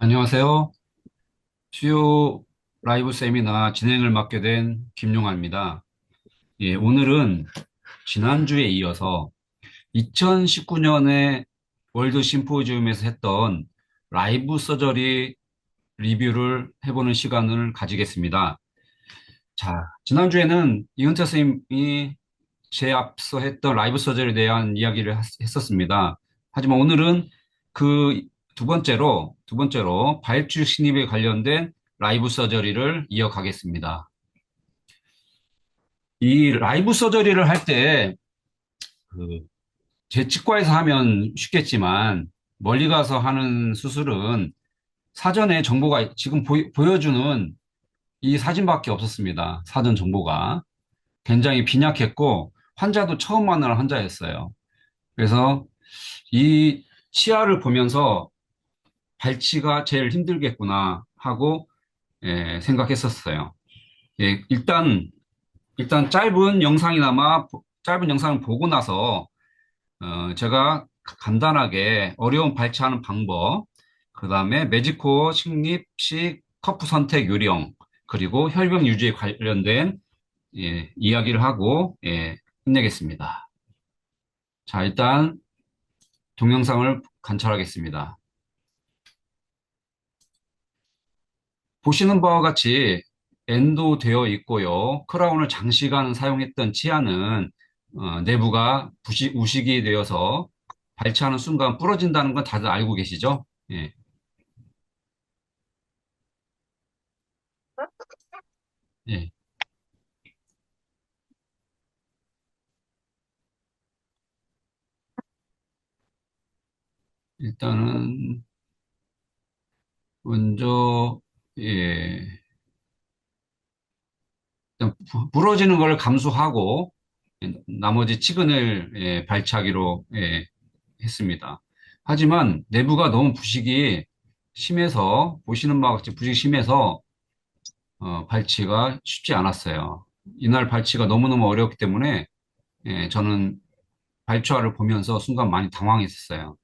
안녕하세요. 수요 라이브 세미나 진행을 맡게 된 김용아입니다. 예, 오늘은 지난주에 이어서 2019년에 월드 심포지움에서 했던 라이브 서저리 리뷰를 해보는 시간을 가지겠습니다. 자, 지난주에는 이은태 선생님이 제 앞서 했던 라이브 서저리에 대한 이야기를 했었습니다. 하지만 오늘은 그 두 번째로 발주 신입에 관련된 라이브 서저리를 이어가겠습니다. 이 라이브 서저리를 할 때, 제 치과에서 하면 쉽겠지만, 멀리 가서 하는 수술은 사전에 정보가 지금 보여주는 이 사진밖에 없었습니다. 사전 정보가. 굉장히 빈약했고, 환자도 처음 만나는 환자였어요. 그래서 이 치아를 보면서 발치가 제일 힘들겠구나 하고 생각했었어요. 예, 일단 짧은 영상을 보고 나서 제가 간단하게 어려운 발치하는 방법, 그 다음에 매지코 식립식 커프 선택 요령, 그리고 혈병 유지에 관련된 이야기를 하고 끝내겠습니다. 자, 일단 동영상을 관찰하겠습니다. 보시는 바와 같이 엔도되어 있고요. 크라운을 장시간 사용했던 치아는 내부가 우식이 되어서 발치하는 순간 부러진다는 건 다들 알고 계시죠? 예, 예. 일단은 먼저 예, 일단 부러지는 걸 감수하고 나머지 치근을 발치하기로 했습니다. 하지만 내부가 너무 부식이 심해서 보시는 바와 같이 부식이 심해서 발치가 쉽지 않았어요. 이날 발치가 너무너무 어려웠기 때문에 저는 발주화를 보면서 순간 많이 당황했었어요.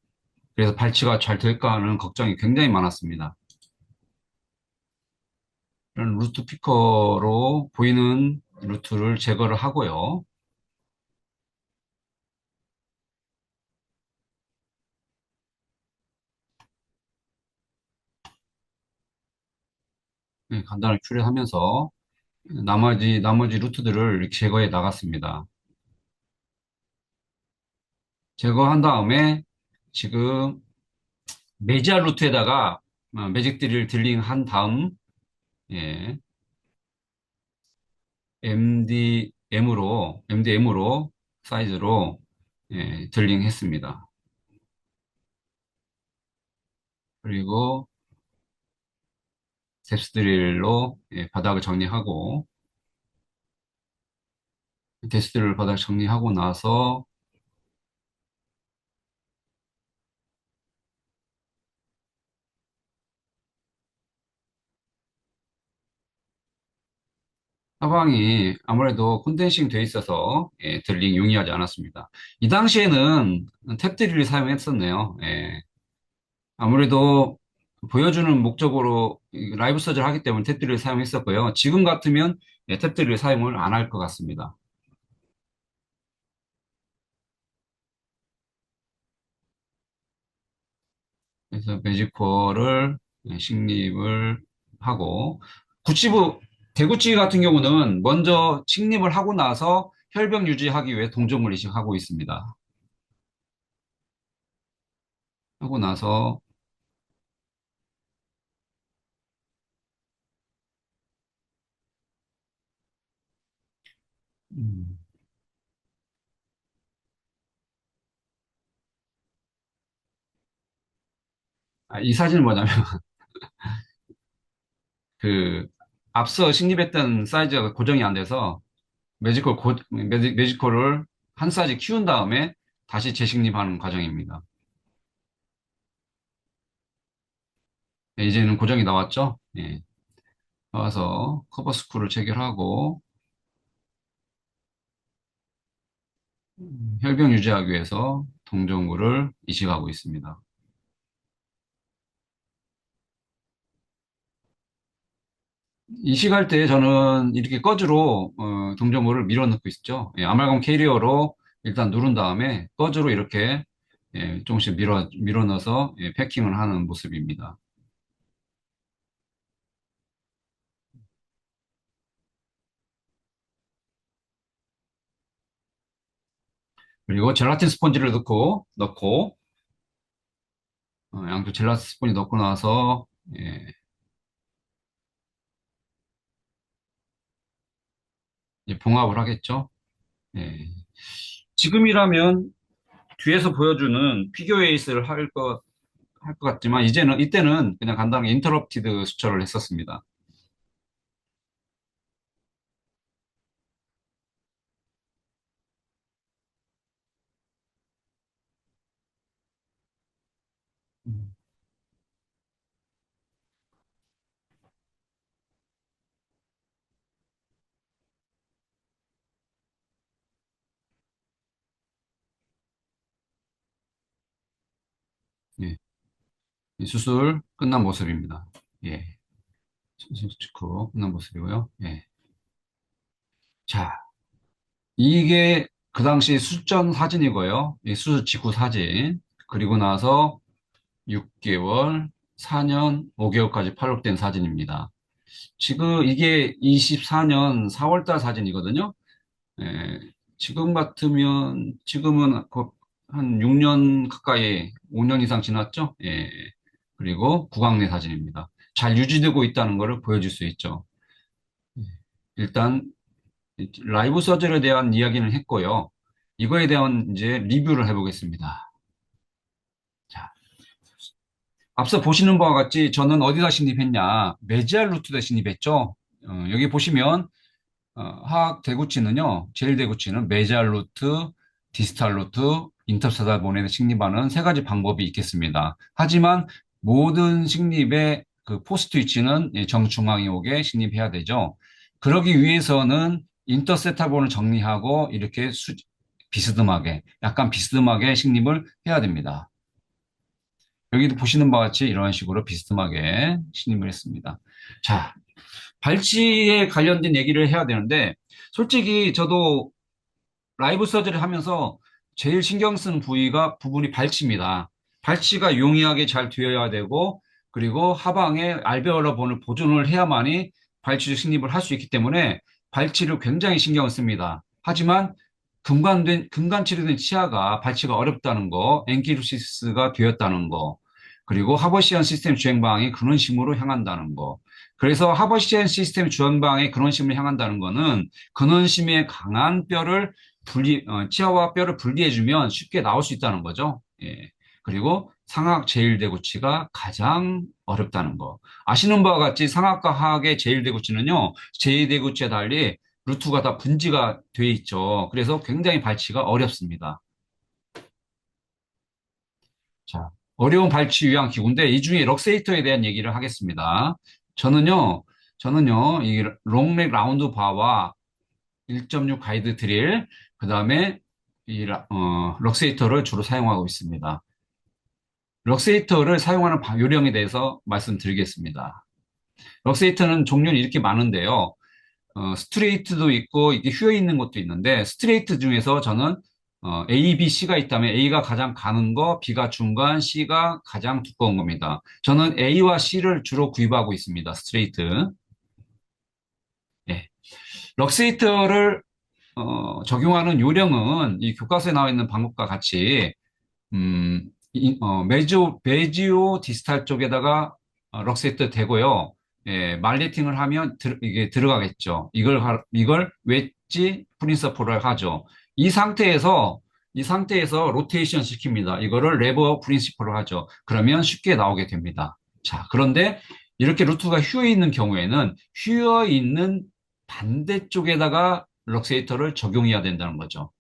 그래서 발치가 잘 될까 하는 걱정이 굉장히 많았습니다. 이런 루트 피커로 보이는 루트를 제거를 하고요. 간단하게 추려하면서 나머지 루트들을 이렇게 제거해 나갔습니다. 제거한 다음에 지금 메지아 루트에다가 매직 드릴 딜링한 다음 예, MDM으로 사이즈로 딜링 했습니다. 그리고 뎁스 드릴로 바닥을 정리하고 뎁스 드릴로 바닥 정리하고 나서 사방이 아무래도 콘덴싱 돼 있어서 딜링 용이하지 않았습니다. 이 당시에는 탭 드릴을 사용했었네요. 아무래도 보여주는 목적으로 이 라이브 서치를 하기 때문에 탭 드릴을 사용했었고요. 지금 같으면 탭 드릴을 사용을 안 할 것 같습니다. 그래서 매직코어를 식립을 하고 구치부 대구치 같은 경우는 먼저 식립을 하고 나서 혈병 유지하기 위해 동종을 이식하고 있습니다. 하고 나서 음, 이 사진은 뭐냐면 그 앞서 식립했던 사이즈가 고정이 안 돼서 매지컬을 한 사이즈 키운 다음에 다시 재식립하는 과정입니다. 이제는 고정이 나왔죠? 나와서 커버 스크루를 체결하고 혈병 유지하기 위해서 동정구를 이식하고 있습니다. 이식할 때 저는 이렇게 꺼즈로 동전물을 밀어넣고 있죠. 예, 아말감 캐리어로 일단 누른 다음에 꺼즈로 이렇게 조금씩 밀어 넣어서 패킹을 하는 모습입니다. 그리고 젤라틴 스펀지를 넣고 양쪽 젤라틴 스펀지 넣고 나서 예, 이제 봉합을 하겠죠. 예. 지금이라면 뒤에서 보여주는 피겨 에이스를 할 것 같지만 이때는 그냥 간단하게 인터럽티드 수처를 했었습니다. 음, 예. 이 수술 끝난 모습입니다. 예. 수술 직후 끝난 모습이고요. 예. 자, 이게 그 당시 수전 사진이고요. 이 수술 직후 사진. 그리고 나서 6개월, 4년, 5개월까지 팔록된 사진입니다. 지금 이게 24년 4월 달 사진이거든요. 예, 지금은 한 6년 가까이, 5년 이상 지났죠? 예. 그리고 구강내 사진입니다. 잘 유지되고 있다는 것을 보여줄 수 있죠. 예. 일단, 라이브 서절에 대한 이야기는 했고요. 이거에 대한 이제 리뷰를 해보겠습니다. 자, 앞서 보시는 바와 같이 저는 어디다 진입했냐? 메지알 루트에 진입했죠? 여기 보시면 하악 대구치는요, 제일 대구치는 메잘 루트, 디스탈 루트, 인터사달 본에 식립하는 세 가지 방법이 있겠습니다. 하지만 모든 식립의 그 포스트 위치는 정중앙에 오게 식립해야 되죠. 그러기 위해서는 인터세타본을 정리하고 이렇게 비스듬하게, 약간 비스듬하게 식립을 해야 됩니다. 여기도 보시는 바와 같이 이런 식으로 비스듬하게 식립을 했습니다. 자, 발치에 관련된 얘기를 해야 되는데, 솔직히 저도 라이브 서저리 하면서 제일 신경 쓰는 부분이 발치입니다. 발치가 용이하게 잘 되어야 되고, 그리고 하방에 알베올라 본을 보존을 해야만이 발치 식립을 할 수 있기 때문에 발치를 굉장히 신경을 씁니다. 하지만 금간 치료된 치아가 발치가 어렵다는 거, 엔키로시스가 되었다는 거, 그리고 하버시안 시스템 주행방향이 근원심으로 향한다는 거. 그래서 하버시안 시스템 주행방향이 근원심으로 향한다는 거는 근원심에 강한 뼈를 치아와 뼈를 분리해주면 쉽게 나올 수 있다는 거죠. 예. 그리고 상악 제일대구치가 가장 어렵다는 거. 아시는 바와 같이 상악과 하악의 제일대구치는요, 제일대구치에 달리 루트가 다 분지가 돼 있죠. 그래서 굉장히 발치가 어렵습니다. 자, 어려운 발치 유형 기구인데 이 중에 럭세이터에 대한 얘기를 하겠습니다. 저는요, 저는요, 이 롱렉 라운드 바와 1.6 가이드 드릴, 그 다음에 럭세이터를 주로 사용하고 있습니다. 럭세이터를 사용하는 요령에 대해서 말씀드리겠습니다. 럭세이터는 종류는 이렇게 많은데요. 스트레이트도 있고, 이게 휘어 있는 것도 있는데, 스트레이트 중에서 저는 A, B, C가 있다면 A가 가장 가는 거, B가 중간, C가 가장 두꺼운 겁니다. 저는 A와 C를 주로 구입하고 있습니다. 스트레이트. 예. 럭세이터를 적용하는 요령은 이 교과서에 나와 있는 방법과 같이 메지오 디스탈 쪽에다가 럭세이터 대고요. 예, 말레팅을 하면 이게 들어가겠죠. 이걸 웨지 프린서폴을 하죠. 이 상태에서 로테이션 시킵니다. 이거를 레버 프린시플을 하죠. 그러면 쉽게 나오게 됩니다. 자, 그런데 이렇게 루트가 휘어 있는 경우에는 휘어 있는 반대쪽에다가 럭세이터를 적용해야 된다는 거죠.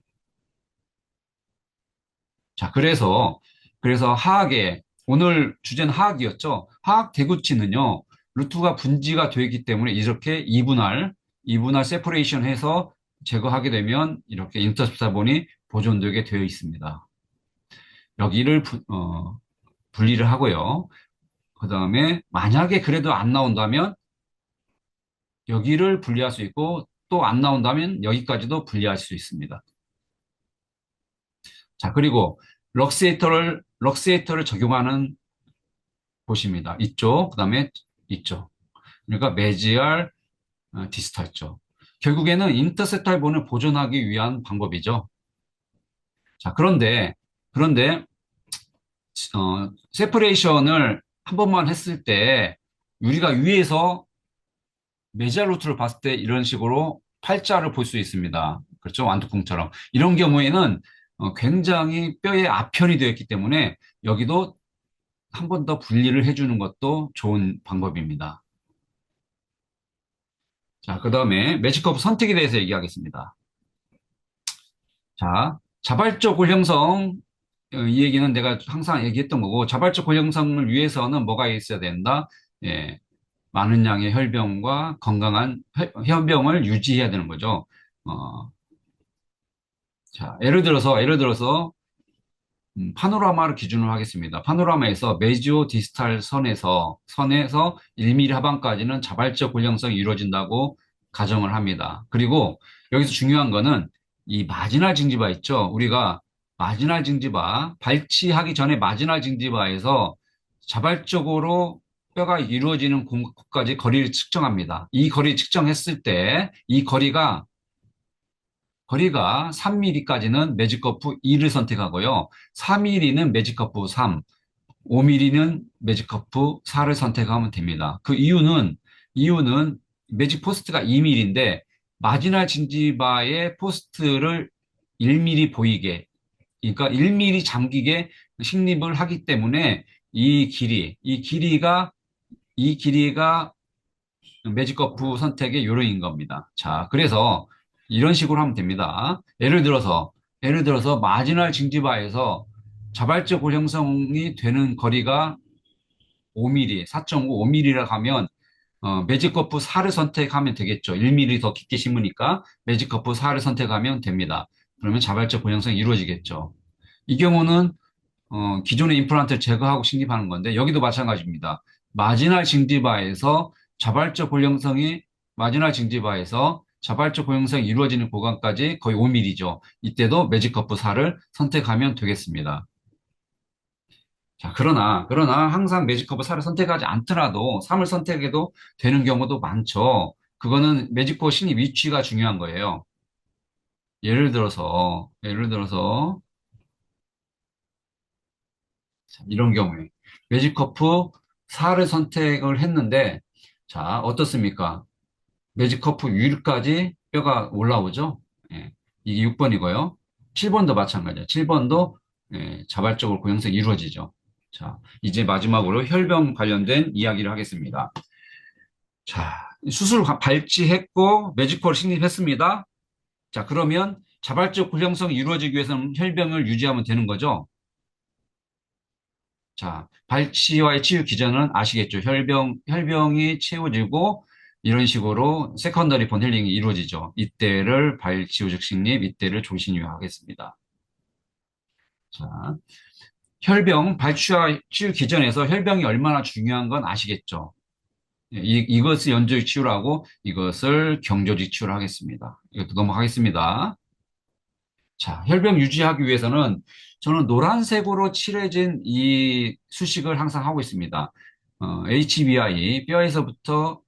자, 그래서 오늘 주제는 하악이었죠. 하악 대구치는요, 루트가 분지가 되기 때문에 이렇게 이분할 세퍼레이션 해서 제거하게 되면 이렇게 인터셉사본이 보존되게 되어 있습니다. 여기를 분리를 하고요. 그 다음에 만약에 그래도 안 나온다면 여기를 분리할 수 있고 또 안 나온다면 여기까지도 분리할 수 있습니다. 자, 그리고 럭세이터를 적용하는 곳입니다. 이쪽, 그 다음에 이쪽. 그러니까 메지알, 디스탈 쪽. 결국에는 인터셉탈 본을 보존하기 위한 방법이죠. 자, 그런데, 세퍼레이션을 한 번만 했을 때, 우리가 위에서 메지알 루트를 봤을 때 이런 식으로 팔자를 볼 수 있습니다. 그렇죠? 완두콩처럼. 이런 경우에는 굉장히 뼈의 아편이 되어 있기 때문에 여기도 한 번 더 분리를 해주는 것도 좋은 방법입니다. 자, 그 다음에 매직커브 선택에 대해서 얘기하겠습니다. 자, 자발적 골형성, 이 얘기는 내가 항상 얘기했던 거고, 자발적 골형성을 위해서는 뭐가 있어야 된다? 예, 많은 양의 혈병과 건강한 혈병을 유지해야 되는 거죠. 어, 자, 예를 들어서, 파노라마를 기준으로 하겠습니다. 파노라마에서 메지오 디스탈 선에서 1mm 하방까지는 자발적 골형성이 이루어진다고 가정을 합니다. 그리고 여기서 중요한 거는 이 마지날 징지바 있죠? 우리가 마지날 징지바, 발치하기 전에 마지날 징지바에서 자발적으로 뼈가 이루어지는 곳까지 거리를 측정합니다. 이 거리 측정했을 때 이 거리가 3mm까지는 매직커프 2를 선택하고요. 4mm는 매직커프 3, 5mm는 매직커프 4를 선택하면 됩니다. 그 이유는 매직 포스트가 2mm인데 마지날 진지바의 포스트를 1mm 보이게, 그러니까 1mm 잠기게 식립을 하기 때문에 이 길이가 매직커프 선택의 요령인 겁니다. 자, 그래서 이런 식으로 하면 됩니다. 예를 들어서 마지널 징지바에서 자발적 고형성이 되는 거리가 5mm, 4.5, 5mm라고 하면 매직커프 4를 선택하면 되겠죠. 1mm 더 깊게 심으니까 매직커프 4를 선택하면 됩니다. 그러면 자발적 고형성이 이루어지겠죠. 이 경우는 기존의 임플란트를 제거하고 식립하는 건데 여기도 마찬가지입니다. 마지날 징지바에서 자발적 골형성이 마지날 징지바에서 자발적 골형성이 이루어지는 구간까지 거의 5mm죠. 이때도 매직커프 4를 선택하면 되겠습니다. 자, 그러나 항상 매직커브 4를 선택하지 않더라도 3을 선택해도 되는 경우도 많죠. 그거는 매직커브 신입 위치가 중요한 거예요. 예를 들어서 자, 이런 경우에 매직커프 4를 선택을 했는데 자, 어떻습니까? 매직커프 위까지 뼈가 올라오죠? 예, 이게 6번이고요. 7번도 마찬가지예요. 7번도 자발적으로 고형성이 이루어지죠. 자, 이제 마지막으로 혈병 관련된 이야기를 하겠습니다. 자, 수술 발치했고 매직콜 식립했습니다. 자, 그러면 자발적 고형성이 이루어지기 위해서는 혈병을 유지하면 되는 거죠. 자, 발치와의 치유 기전은 아시겠죠? 혈병이 채워지고 이런 식으로 세컨더리 본 힐링이 이루어지죠. 이때를 발치우적 식립, 이때를 조신유하겠습니다. 자, 발치와 치유 기전에서 혈병이 얼마나 중요한 건 아시겠죠? 이것을 연조직 치유라고 이것을 경조직 치유를 하겠습니다. 이것도 넘어가겠습니다. 자, 혈병 유지하기 위해서는 저는 노란색으로 칠해진 이 수식을 항상 하고 있습니다. HBI, 뼈에서부터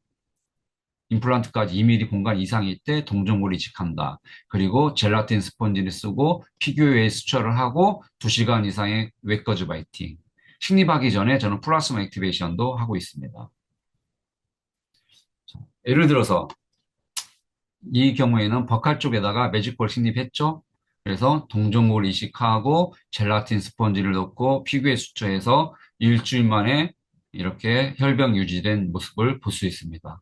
임플란트까지 2mm 공간 이상일 때 동정골 이식한다. 그리고 젤라틴 스펀지를 쓰고 피규어에 수처를 하고 2시간 이상의 웨거즈 바이팅. 식립하기 전에 저는 플라스마 액티베이션도 하고 있습니다. 자, 예를 들어서 이 경우에는 버칼 쪽에다가 매직볼 식립했죠. 그래서 동정골 이식하고 젤라틴 스펀지를 넣고 피부에 수처해서 일주일 만에 이렇게 혈병 유지된 모습을 볼 수 있습니다.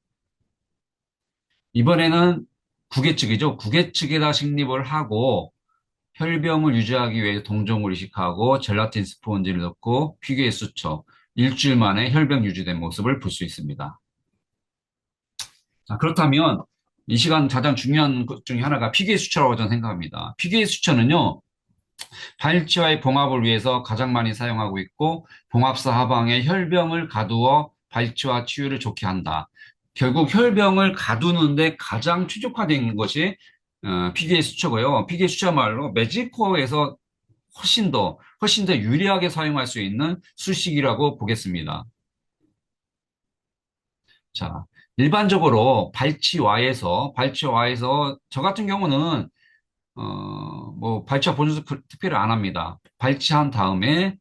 이번에는 구개측이죠. 구개측에다 식립을 하고 혈병을 유지하기 위해 동정골 이식하고 젤라틴 스펀지를 넣고 피부에 수처 일주일 만에 혈병 유지된 모습을 볼 수 있습니다. 자, 그렇다면 이 시간 가장 중요한 것 중에 하나가 피계의 수처라고 저는 생각합니다. 피계의 수처는요, 발치와의 봉합을 위해서 가장 많이 사용하고 있고, 봉합사 하방에 혈병을 가두어 발치와 치유를 좋게 한다. 결국 혈병을 가두는데 가장 최적화된 것이 PGA 수초고요. PGA 수초야말로 매직코어에서 훨씬 더 유리하게 사용할 수 있는 수식이라고 보겠습니다. 자, 일반적으로 발치와에서 저 같은 경우는 뭐 발치와 보존수 특별히 안 합니다. 발치한 다음에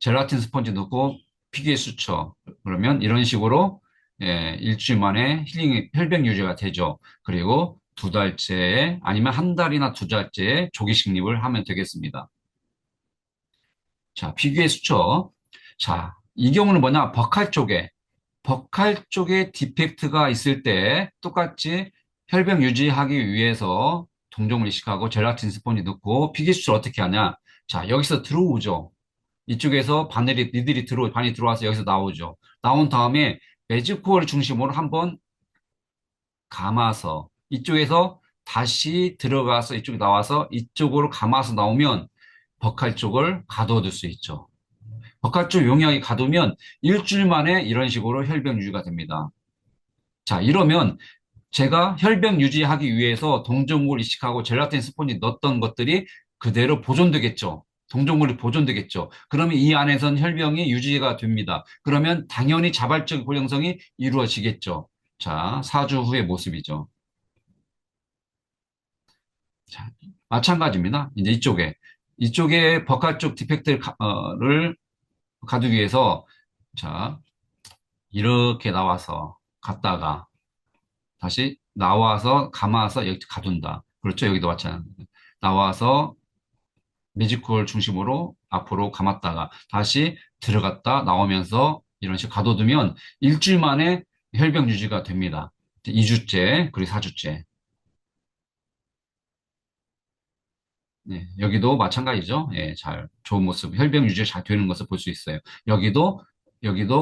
젤라틴 스펀지 넣고 피기에 수쳐. 그러면 이런 식으로 일주일 만에 혈병 유지가 되죠. 그리고 두 달째 아니면 한 달이나 두 달째 조기 식립을 하면 되겠습니다. 자, 피기의 수쳐. 자, 이 경우는 뭐냐? 버칼 쪽에 디펙트가 있을 때 똑같이 혈병 유지하기 위해서 동종을 이식하고 젤라틴 스펀지 넣고 피기 수치를 어떻게 하냐? 자, 여기서 들어오죠. 이쪽에서 반이 들어와서 여기서 나오죠. 나온 다음에 매직코어를 중심으로 한번 감아서 이쪽에서 다시 들어가서 이쪽에 나와서 이쪽으로 감아서 나오면 버칼 쪽을 가둬둘 수 있죠. 버칼 쪽 용량이 가두면 일주일 만에 이런 식으로 혈병 유지가 됩니다. 자, 이러면 제가 혈병 유지하기 위해서 동종물 이식하고 젤라틴 스펀지 넣었던 것들이 그대로 보존되겠죠. 동종물이 보존되겠죠. 그러면 이 안에선 혈병이 유지가 됩니다. 그러면 당연히 자발적 고형성이 이루어지겠죠. 자, 4주 후의 모습이죠. 자, 마찬가지입니다. 이제 이쪽에 버카 쪽 디펙트를 가두기 위해서 자, 이렇게 나와서 갔다가 다시 나와서 감아서 여기 가둔다. 그렇죠? 여기도 마찬가지. 나와서 매직콜 중심으로 앞으로 감았다가 다시 들어갔다 나오면서 이런 식으로 가둬두면 일주일 만에 혈병 유지가 됩니다. 2주째, 그리고 4주째. 네, 여기도 마찬가지죠. 예, 좋은 모습, 혈병 유지가 잘 되는 것을 볼 수 있어요. 여기도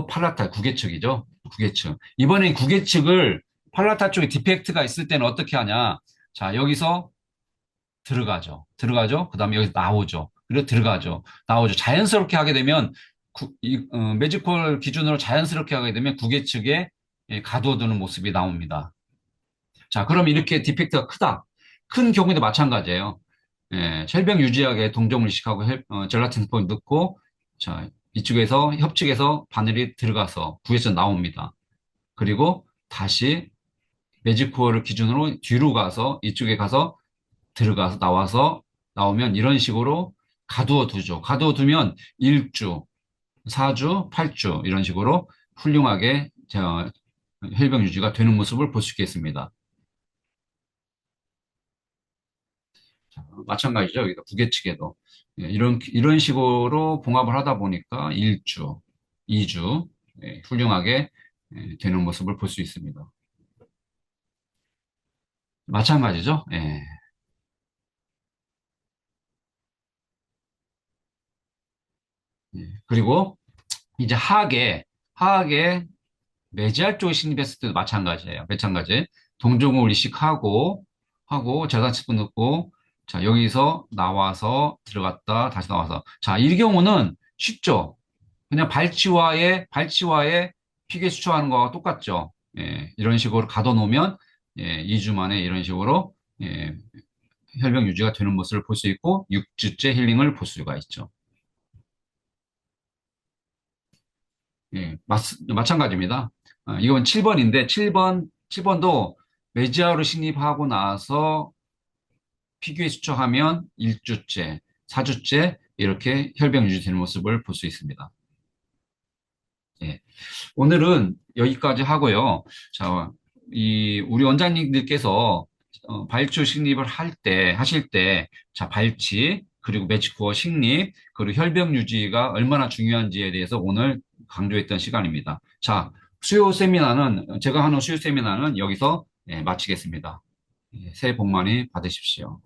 팔라탈 구개측이죠. 구개측. 이번엔 구개측을 팔라탈 쪽에 디펙트가 있을 때는 어떻게 하냐. 자, 여기서 들어가죠. 그 다음에 여기서 나오죠. 그리고 들어가죠. 나오죠. 자연스럽게 하게 되면, 매지컬 기준으로 자연스럽게 하게 되면 구개측에 가둬두는 모습이 나옵니다. 자, 그럼 이렇게 디펙트가 크다. 큰 경우에도 마찬가지예요. 예, 혈병 유지하게 동종을 이식하고 젤라틴 스펀지 넣고, 자, 이쪽에서, 협측에서 바늘이 들어가서 구에서 나옵니다. 그리고 다시 매직코어를 기준으로 뒤로 가서 이쪽에 가서 들어가서 나오면 이런 식으로 가두어 두죠. 가두어 두면 1주, 4주, 8주 이런 식으로 훌륭하게 혈병 유지가 되는 모습을 볼 수 있겠습니다. 자, 마찬가지죠. 여기가 부계측에도 예, 이런 식으로 봉합을 하다 보니까 1주, 2주 훌륭하게 되는 모습을 볼 수 있습니다. 마찬가지죠. 예. 예. 그리고 이제 하악에 매지알 쪽에 진입했을 때도 마찬가지예요. 마찬가지. 동종을 하고 재단치분 넣고 자 여기서 나와서 들어갔다 다시 나와서 자 이 경우는 쉽죠. 그냥 발치와의 피계 수초하는 거와 똑같죠. 예, 이런 식으로 가둬놓으면 예, 2주 만에 이런 식으로 예, 혈병 유지가 되는 모습을 볼 수 있고 6주째 힐링을 볼 수가 있죠. 예, 마찬가지입니다. 이건 7번인데, 7번도 메지아로 신입하고 나서 피규에 수정하면 1주째, 4주째 이렇게 혈병 유지되는 모습을 볼 수 있습니다. 예, 오늘은 여기까지 하고요. 자, 우리 원장님들께서 발주 식립을 하실 때, 자, 발치, 그리고 매치코어 식립, 그리고 혈병 유지가 얼마나 중요한지에 대해서 오늘 강조했던 시간입니다. 자, 제가 하는 수요 세미나는 여기서 마치겠습니다. 새해 복 많이 받으십시오.